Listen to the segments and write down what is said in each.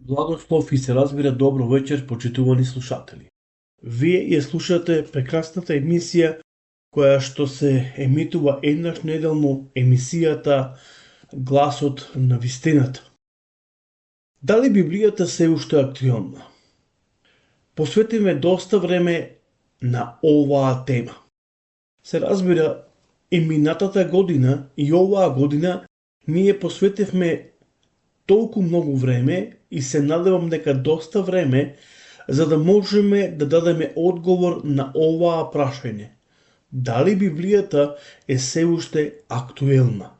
Благослов и се разбира добро вечер, почитувани слушатели. Вие ја слушате прекрасната емисија која што се емитува еднаш неделно, емисијата Гласот на вистината. Дали Библијата се уште актуелна? Посветиме доста време на оваа тема. Се разбира, и минатата година и оваа година ние посветивме толку многу време и се надевам дека доста време за да можеме да дадеме одговор на оваа прашање. Дали Библијата е се уште актуелна?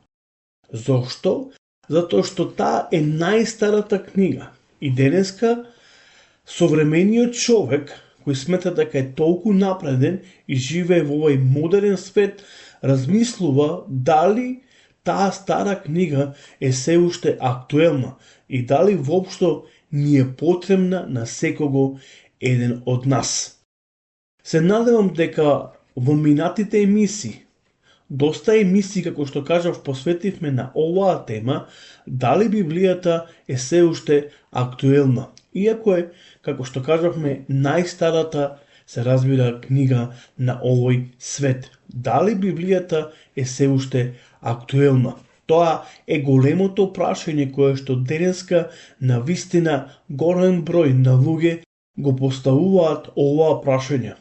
Зошто? Затоа што таа е најстарата книга и денеска современиот човек кој смета дека е толку напреден и живее во овој модерен свет размислува дали таа стара книга е се уште актуелна и дали воопшто ни е потребна на секого еден од нас. Се надевам дека во минатите емисии, доста емисии, како што кажав, посветивме на оваа тема, дали Библијата е се уште актуелна. Иако е, како што кажавме, најстарата се разбира книга на овој свет. Дали Библијата е се уште актуелна? Тоа е големото прашање кое што денеска на вистина голем број на луѓе го поставуваат оваа прашање.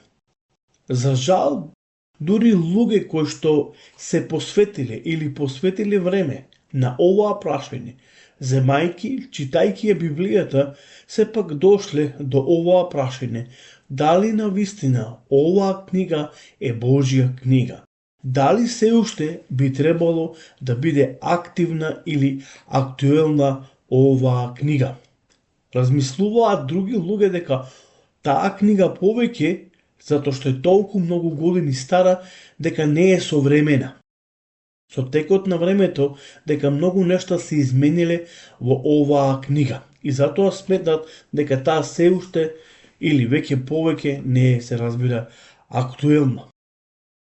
За жал, дури луѓе кои што се посветиле или посветиле време на оваа прашање, земајки, читајки ја Библијата, сепак дошле до оваа прашање. Дали на вистина оваа книга е Божја книга? Дали се уште би требало да биде активна или актуелна оваа книга? Размислуваат други луѓе дека таа книга повеќе, затоа што е толку многу години стара, дека не е современа. Со текот на времето, дека многу нешта се измениле во оваа книга. И затоа сметат дека таа се уште или веќе повеќе не е, се разбира, актуелна.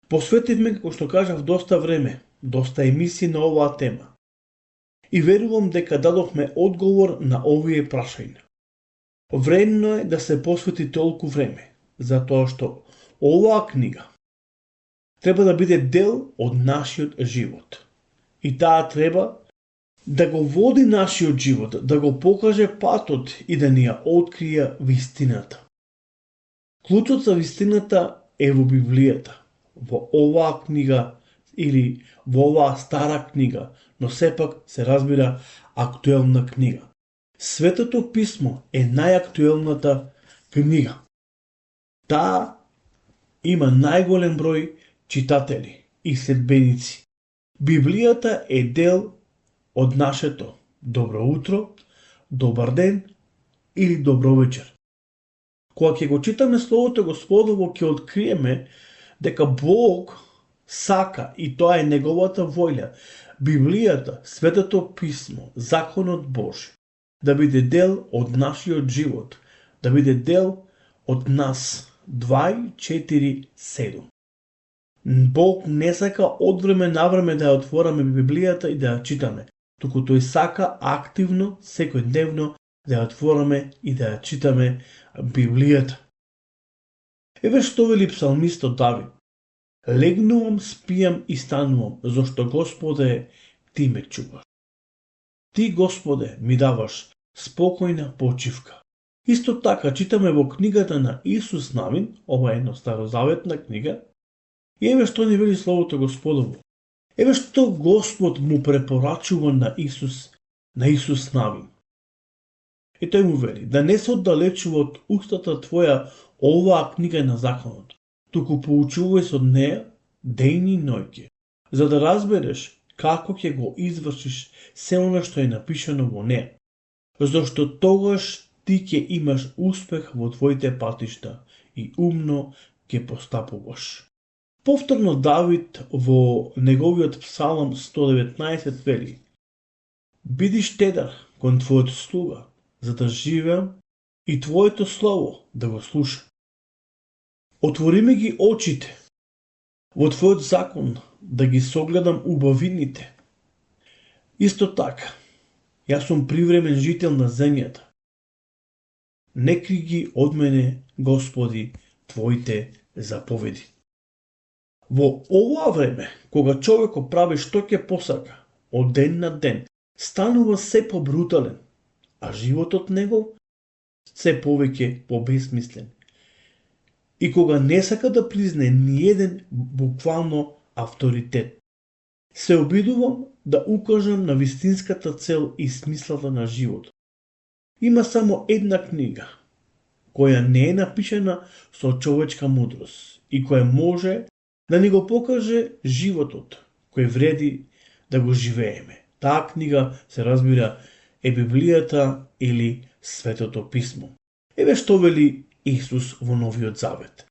Посветивме, како што кажав, доста време, доста емисии на оваа тема. И верувам дека дадовме одговор на овие прашања. Вредно е да се посвети толку време, затоа што оваа книга треба да биде дел од нашиот живот. И таа треба да го води нашиот живот, да го покаже патот и да ни ја открие вистината. Клучот за вистината е во Библијата, во оваа книга или во оваа стара книга, но сепак се разбира актуелна книга. Светото писмо е најактуелната книга. Таа има најголем број читатели и следбеници. Библијата е дел од нашето добро утро, добар ден или добро вечер. Кога ќе го читаме Словото Господово, ќе откриеме дека Бог сака, и тоа е неговата воља, Библијата, Светото писмо, законот Божи, да биде дел од нашиот живот, да биде дел од нас 24/7. Бог не сака од време на време да ја отвораме Библијата и да ја читаме, туку тој сака активно, секојдневно да ја отвораме и да ја читаме Библијата. Еве што вели псалмистот Давид: легнувам, спијам и станувам, зашто Господе, ти ме чуваш. Ти, Господе, ми даваш спокојна почивка. Исто така читаме во книгата на Исус Навин, ова е една старозаветна книга, и еве што ни вели Словото Господово. Еве што Господ му препорачува на Исус Навин. И тој му вели: да не се оддалечува од устата твоја оваа книга на законот, туку поучувај се од неја дејни и ноќе, за да разбереш како ќе го извршиш се она што е напишано во неја. Зашто тогаш ти ќе имаш успех во твоите патишта и умно ќе постапуваш. Повторно Давид во неговиот псалм 119 вели: биди штедар кон твојот слуга, за да живеам и твоето слово да го слушам. Отвори ми ги очите во твојот закон, да ги согледам убавините. Исто така, јас сум привремен жител на земјата не кри ги од мене, Господи, Твоите заповеди. Во ова време, кога човекот прави што ќе посака, од ден на ден, станува се побрутален, а животот негов се повеќе побесмислен. И кога не сака да призне ниеден буквално авторитет, се обидувам да укажам на вистинската цел и смислата на живот. Има само една книга, која не е напишана со човечка мудрост и која може да ни го покаже животот, кој вреди да го живееме. Таа книга се разбира е Библијата или Светото писмо. Еве што вели Исус во Новиот Завет.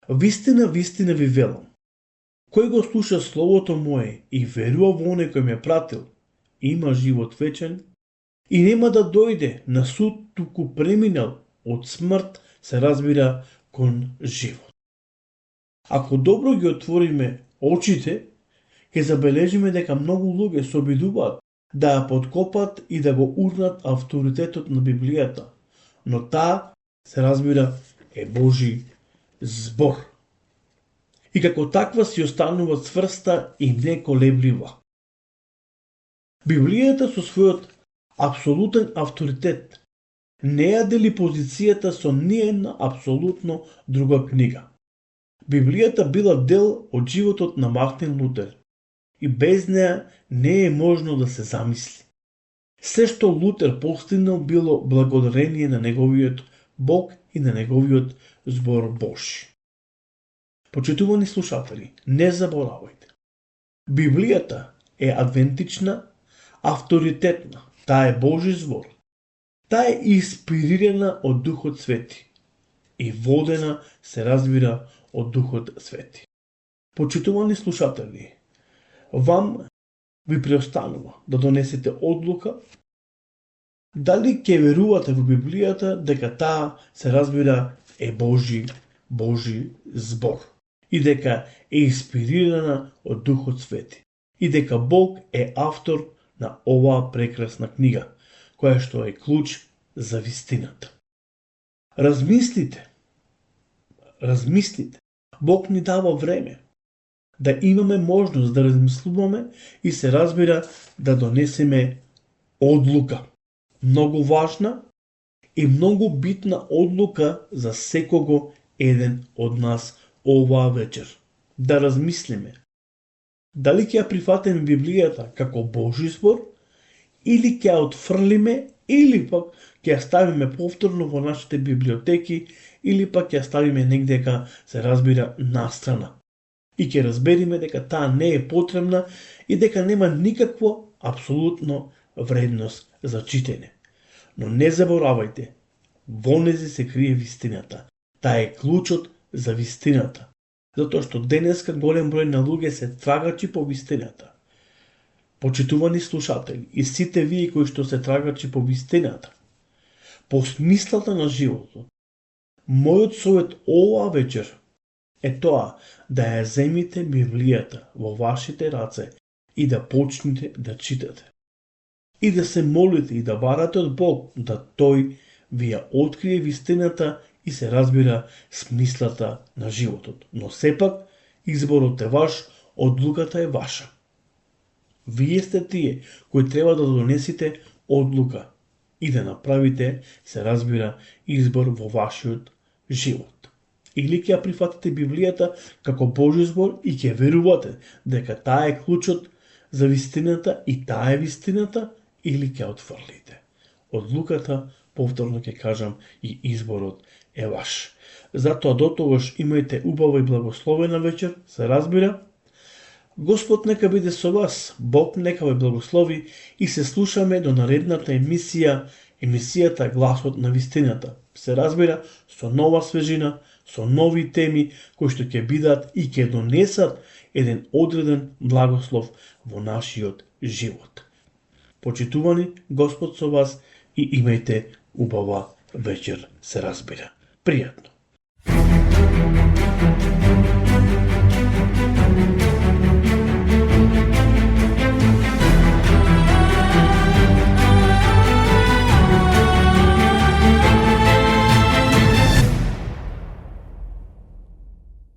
Вистина, вистина ви велам, кој го слуша словото мое и верува во оној кој ме пратил, има живот вечен и нема да дојде на суд, туку преминал од смрт, се разбира, кон живот. Ако добро ги отвориме очите, ќе забележиме дека многу луѓе се обидуваат да ја подкопат и да го урнат авторитетот на Библијата, но таа, се разбира, е Божи збор. И како таква си останува цврста и неколеблива. Библијата со својот апсолутен авторитет не ја дели позицијата со ниедна апсолутно друга книга. Библијата била дел од животот на Мартин Лутер и без неа не е можно да се замисли. Се што Лутер постигнал било благодарение на неговиот Бог и на неговиот збор Божи. Почитувани слушатели, не заборавајте. Библијата е адвентична, авторитетна, таа е Божи збор. Таа е инспирирана од Духот Свети и водена, се разбира, од Духот Свети. Почитувани слушатели, вам ви преостанува да донесете одлука дали ќе верувате во Библијата дека таа, се разбира, е Божи збор и дека е инспирирана од Духот Свети и дека Бог е автор на оваа прекрасна книга, која што е клуч за вистината. Размислите. Бог ни дава време да имаме можност да размислуваме и, се разбира, да донесеме одлука. Многу важна и многу битна одлука за секого еден од нас оваа вечер. Да размислиме дали ќе ја прифатиме Библијата како Божи збор или ќе ја отфрлиме или пак ќе ја ставиме повторно во нашите библиотеки или пак ќе ја ставиме негдека, се разбира, настрана. И ќе разбериме дека таа не е потребна и дека нема никакво апсолутно вредност за читење. Но не заборавајте, во нејзе се крие вистината. Таа е клучот за вистината. Затоа што денеска голем број на луѓе се трагачи по вистината. Почитувани слушатели, и сите вие кои што се трагачи по вистината, по смислата на животот, мојот совет оваа вечер е тоа да ја земите Библијата во вашите раце и да почнете да читате. И да се молите и да барате од Бог да Тој ви ја открие вистината и, се разбира, смислата на животот. Но сепак, изборот е ваш, одлуката е ваша. Вие сте тие кои треба да донесите одлука и да направите, се разбира, избор во вашиот живот. Или ќе ја прифатите Библијата како Божи збор и ќе верувате дека таа е клучот за вистината и таа е вистината, или ќе отфрлите. Одлуката, повторно ќе кажам, и изборот е ваш. Затоа дотогаш имајте убава и благословена вечер, се разбира. Господ нека биде со вас, Бог нека ве благослови и се слушаме до наредната емисијата Гласот на вистината. Се разбира, со нова свежина, со нови теми кои што ќе бидат и ќе донесат еден одреден благослов во нашиот живот. Почитувани, Господ со вас и имајте убава вечер, се разбира. Пријатно.